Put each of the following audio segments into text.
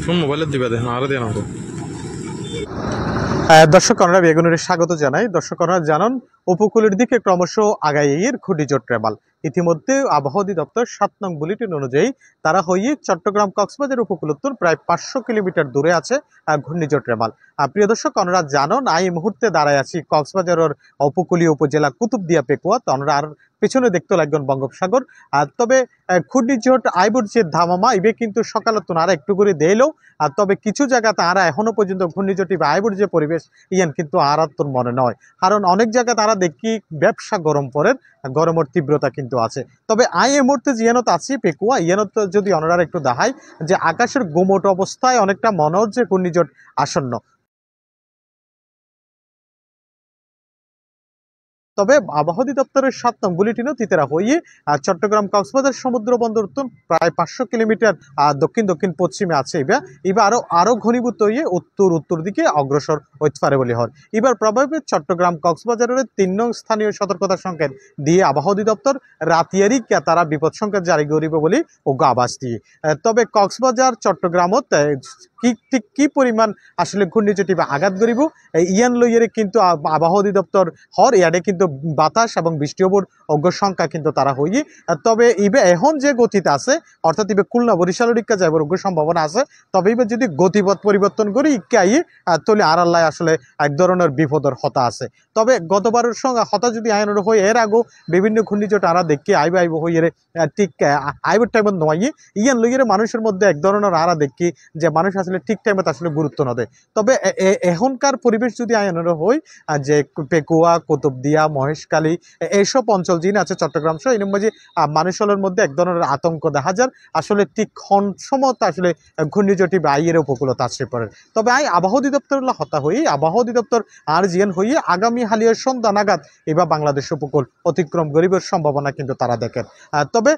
Phone মোবাইলে দিবে দেখেন আরো দিয়ে নাও। দর্শক আমরা বেগুনের স্বাগত জানাই। দর্শক আমরা জানান উপকূলের দিকে ক্রমশ আগাইয়ের ঘূর্ণিঝড় রেমাল ইতিমধ্যে আবহাওয়া অধিদপ্তর 7 নং বুলেটিন অনুযায়ী তারা হয়ে চট্টগ্রাম কক্সবাজার উপকূলোত্তর প্রায় 500 কিলোমিটার দূরে আছে ঘূর্ণিঝড় রেমাল। প্রিয় দর্শক আমরা জানান এই মুহূর্তে দাঁড়ায় আছি কক্সবাজারের উপকূলীয় উপজেলা কুতুবদিয়া পেকুয়া। তো আমরা আর পেছনে দেখতে লাগবেন বঙ্গোপসাগর। তবে ঘূর্ণিঝড় আইবর যে ধামামা ইবে কিন্তু সকালত আর একটু করে দেইলেও তবে কিছু জায়গাতে আর এখনো পর্যন্ত ঘূর্ণিঝড়টি বা আইবর যে পরিবেশ ইয়ান কিন্তু আর তোর মনে নয়, কারণ অনেক জায়গা তারা দেখি ব্যবসা গরম পড়েন, গরমের তীব্রতা কিন্তু আছে। তবে এই মুহূর্তে জিয়ানত আছি পেকুয়া ইয়ানত যদি অনরার একটু দেখায় যে আকাশের গুমট অবস্থায় অনেকটা মনে হচ্ছে ঘূর্ণিঝড় আসন্ন। তবে আবহাওয়া অধিদপ্তরের 7 নং বুলেটিনও তিতেরা হয়ে চট্টগ্রাম কক্সবাজার সমুদ্র বন্দর প্রায় 500 কিলোমিটার দক্ষিণ দক্ষিণ পশ্চিমে আছে। এবার আরো ঘনীভূত হয়ে উত্তর দিকে অগ্রসর হইতে পারে বলে হয়। এবার প্রভাবে চট্টগ্রাম কক্সবাজারের 3 নং স্থানীয় সতর্কতা সংকেত দিয়ে আবহাওয়া অধিদপ্তর রাতিয়ারি তারা বিপদ সংকেত জারি করিবে বলে অজ্ঞ আভাস দিয়ে। তবে কক্সবাজার চট্টগ্রামত কি পরিমাণ আসলে ঘূর্ণিঝড়টি আঘাত করিব ইয়ান লইয়ের কিন্তু আবহাওয়া অধিদপ্তর হর ইয়াডে কিন্তু বাতাস এবং বৃষ্টি হবার অজ্ঞ সংখ্যা কিন্তু তারা হই। তবে ইবে এখন যে গতিতে আছে অর্থাৎ ইবে খুলনা বরিশালের দিকে যাবার অজ্ঞ সম্ভাবনা আছে। তবে এবার যদি গতিপথ পরিবর্তন করি ইকাই তাহলে আর আল্লাহ আসলে এক ধরনের বিপদের হতা আছে। তবে গতবারের সঙ্গে হতা যদি আইনের হয়ে এর আগেও বিভিন্ন ঘূর্ণিঝড় আরা দেখি আইব হইয়ে ঠিক আইবের টাইমত নয় ইয়ান লইয়ের মানুষের মধ্যে এক ধরনের আরা দেখি যে মানুষ আসলে ঠিক টাইমে আসলে গুরুত্ব না দেয়। তবে এখনকার পরিবেশ যদি আইনের হয় যে পেকুয়া কুতুবদিয়া মহেশখালী এইসব অঞ্চল যিনি আছে চট্টগ্রাম সহ এই মাঝে মানুষের মধ্যে এক ধরনের আতঙ্ক দেখা যায় আসলে ঠিক সমত আসলে ঘূর্ণিঝড়টি বা আইয়ের উপকূলতা আশ্রয় পড়ে। তবে আবহাওয়া অধিদপ্তর হতা হই আবহাওয়া অধিদপ্তর আর জিয়ান হইয়ে আগামী হালিয়ার সন্ধ্যা নাগাদ এবার বাংলাদেশ উপকূল অতিক্রম গরিবের সম্ভাবনা কিন্তু তারা দেখেন। তবে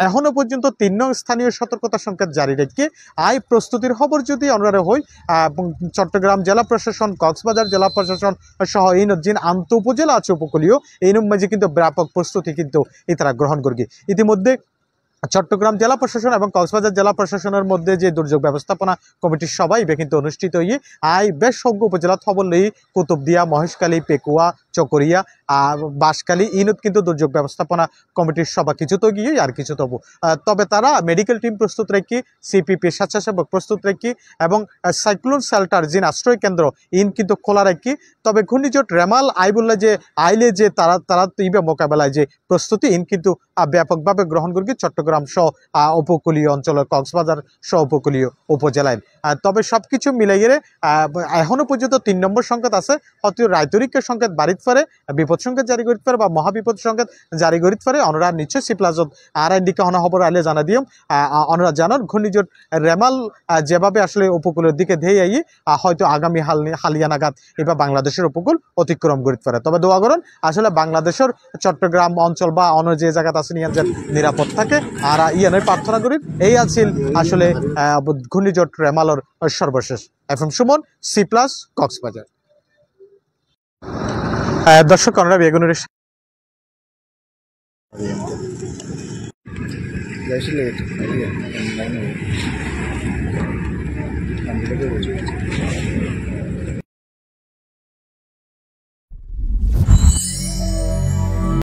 এখনো পর্যন্ত 3 নং স্থানীয় সতর্কতা সংকেত জারি রেখে প্রস্তুতির খবর যদি আমরা হই চট্টগ্রাম জেলা প্রশাসন কক্সবাজার জেলা প্রশাসন সহ এই যে আন্ত উপজেলা আছে উপকূলীয় এই মাঝে কিন্তু ব্যাপক প্রস্তুতি কিন্তু তারা গ্রহণ করবে। ইতিমধ্যে চট্টগ্রাম জেলা প্রশাসন এবং কক্সবাজার জেলা প্রশাসনের মধ্যে যে দুর্যোগ ব্যবস্থাপনা কমিটির সভা কিন্তু অনুষ্ঠিত হয়ে বেশ সংখ্য উপজেলা খবর লই কুতুবদিয়া মহেশখালী পেকুয়া চকরিয়া বাঁশখালী ইনত কিন্তু দুর্যোগ ব্যবস্থাপনা কমিটির সভা কিছু তো গিয়ে আর কিছু তবু। তবে তারা মেডিকেল টিম প্রস্তুত রেখে সিপিপি স্বেচ্ছাসেবক প্রস্তুত রেখে এবং সাইক্লোন শেল্টার যে আশ্রয় কেন্দ্র কিন্তু খোলা রাখি। তবে ঘূর্ণিঝড় রেমাল আইবুল্লাহ যে আইলে যে তারা ইবে মোকাবেলায় যে প্রস্তুতি কিন্তু ব্যাপকভাবে গ্রহণ করবে চট্টগ্রাম সহ উপকূলীয় অঞ্চলের কক্সবাজার সহ উপকূলীয় উপজেলায়। তবে সবকিছু মিলাই গেলে এখনো পর্যন্ত 3 নম্বর সংকেত আছে হয়তো রায়তরিকের সংকেত বাড়িতে পারে বিপদ সংকেত জারি করতে পারে বা মহাবিপদ সংকেত জারি করতে পারে। অনরা নিশ্চয় সিপ্লাজত আর দিকে হনা খবর আইলে জানা দিম। অনরা জানান ঘূর্ণিঝড় রেমাল যেভাবে আসলে উপকূলের দিকে ধেয়ে আই হয়তো আগামী হালিয়া নাগাদ এবার বাংলাদেশের উপকূল অতিক্রম করতে পারে। তবে দোয়া করুন আসলে বাংলাদেশের চট্টগ্রাম অঞ্চল বা অন্য যে জায়গাতে আছে নিয়ে নিরাপদ থাকে আর ইয়ানের প্রার্থনা করি। এই আছিল আসলে ঘূর্ণিঝড় রেমালর সর্বশেষ। FM Suman C+ Cox's Bazar. দর্শক আমরা বেগুনের